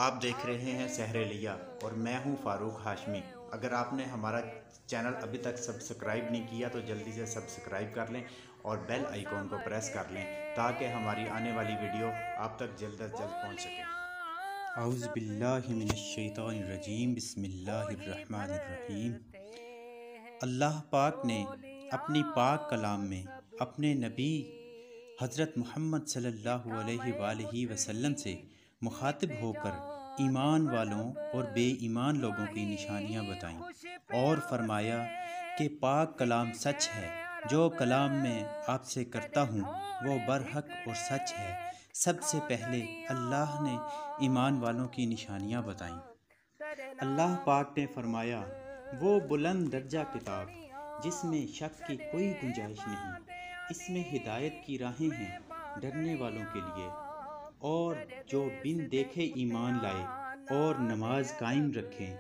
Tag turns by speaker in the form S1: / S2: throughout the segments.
S1: آپ دیکھ رہے ہیں سحر لیا اور میں ہوں فاروق ہاشمی۔ اگر آپ نے ہمارا چینل ابھی تک سبسکرائب نہیں کیا تو جلدی سے سبسکرائب کر لیں اور بیل آئیکن کو پریس کر لیں تاکہ ہماری آنے والی ویڈیو آپ تک جلد از جلد پہنچ سکے۔ اعوذ باللہ من الشیطان الرجیم، بسم اللہ الرحمن الرحیم۔ اللہ پاک نے اپنی پاک کلام میں اپنے نبی حضرت محمد صلی اللہ علیہ وآلہ وسلم سے مخاطب ہو کر ایمان والوں اور بے ایمان لوگوں کی نشانیاں بتائیں اور فرمایا کہ پاک کلام سچ ہے، جو کلام میں آپ سے کرتا ہوں وہ برحق اور سچ ہے۔ سب سے پہلے اللہ نے ایمان والوں کی نشانیاں بتائیں۔ اللہ پاک نے فرمایا، وہ بلند درجہ کتاب جس میں شک کی کوئی گنجائش نہیں، اس میں ہدایت کی راہیں ہیں ڈرنے والوں کے لیے، اور جو بن دیکھے ایمان لائے اور نماز قائم رکھیں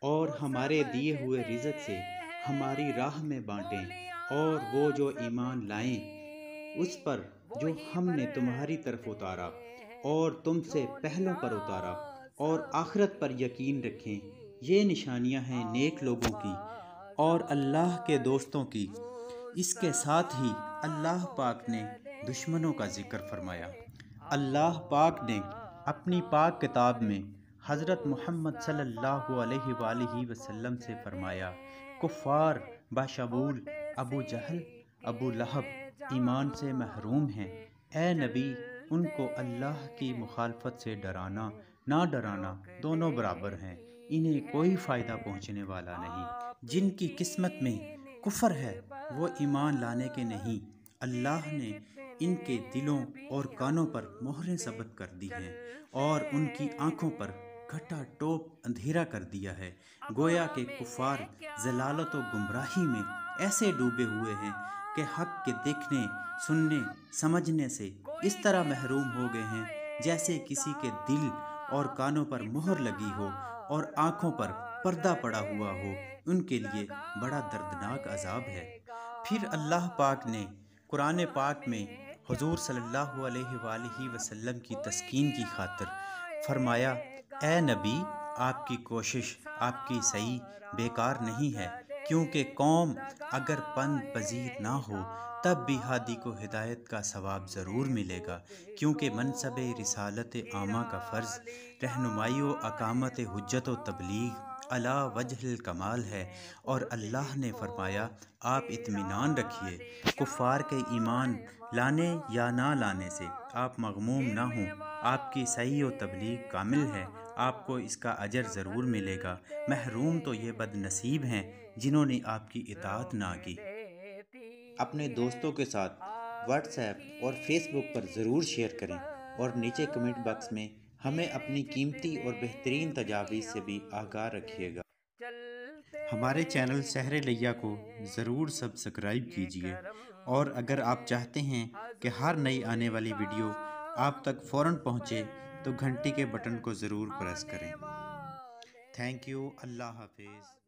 S1: اور ہمارے دیے ہوئے رزق سے ہماری راہ میں بانٹیں، اور وہ جو ایمان لائیں اس پر جو ہم نے تمہاری طرف اتارا اور تم سے پہلوں پر اتارا، اور آخرت پر یقین رکھیں۔ یہ نشانیاں ہیں نیک لوگوں کی اور اللہ کے دوستوں کی۔ اس کے ساتھ ہی اللہ پاک نے دشمنوں کا ذکر فرمایا۔ اللہ پاک نے اپنی پاک کتاب میں حضرت محمد صلی اللہ علیہ وآلہ وسلم سے فرمایا، کفار بشمول ابو جہل، ابو لہب ایمان سے محروم ہیں۔ اے نبی، ان کو اللہ کی مخالفت سے ڈرانا نہ ڈرانا دونوں برابر ہیں، انہیں کوئی فائدہ پہنچنے والا نہیں۔ جن کی قسمت میں کفر ہے وہ ایمان لانے کے نہیں، اللہ نے ان کے دلوں اور کانوں پر مہریں ثبت کر دی ہیں اور ان کی آنکھوں پر گھٹا ٹوپ اندھیرا کر دیا ہے۔ گویا کہ کفار ضلالت و گمراہی میں ایسے ڈوبے ہوئے ہیں کہ حق کے دیکھنے، سننے، سمجھنے سے اس طرح محروم ہو گئے ہیں جیسے کسی کے دل اور کانوں پر مہر لگی ہو اور آنکھوں پر پردہ پڑا ہوا ہو۔ ان کے لیے بڑا دردناک عذاب ہے۔ پھر اللہ پاک نے قرآن پاک میں حضور صلی اللہ علیہ وآلہ وسلم کی تسکین کی خاطر فرمایا، اے نبی، آپ کی کوشش، آپ کی سعی بیکار نہیں ہے، کیونکہ قوم اگر پند پذیر نہ ہو تب بھی ہادی کو ہدایت کا ثواب ضرور ملے گا، کیونکہ منصب رسالت عامہ کا فرض رہنمائی و اقامت حجت و تبلیغ علی وجہ الکمال ہے۔ اور اللہ نے فرمایا، آپ اطمینان رکھیے، کفار کے ایمان لانے یا نہ لانے سے آپ مغموم نہ ہوں، آپ کی سعی و تبلیغ کامل ہے، آپ کو اس کا اجر ضرور ملے گا۔ محروم تو یہ بد نصیب ہیں جنہوں نے آپ کی اطاعت نہ کی۔ اپنے دوستوں کے ساتھ واٹس ایپ اور فیس بک پر ضرور شیئر کریں اور نیچے کمنٹ باکس میں ہمیں اپنی قیمتی اور بہترین تجاویز سے بھی آگاہ رکھیے گا۔ ہمارے چینل سحر لیا کو ضرور سبسکرائب کیجیے، اور اگر آپ چاہتے ہیں کہ ہر نئی آنے والی ویڈیو آپ تک فوراً پہنچے تو گھنٹی کے بٹن کو ضرور پریس کریں۔ تھینک یو، اللہ حافظ۔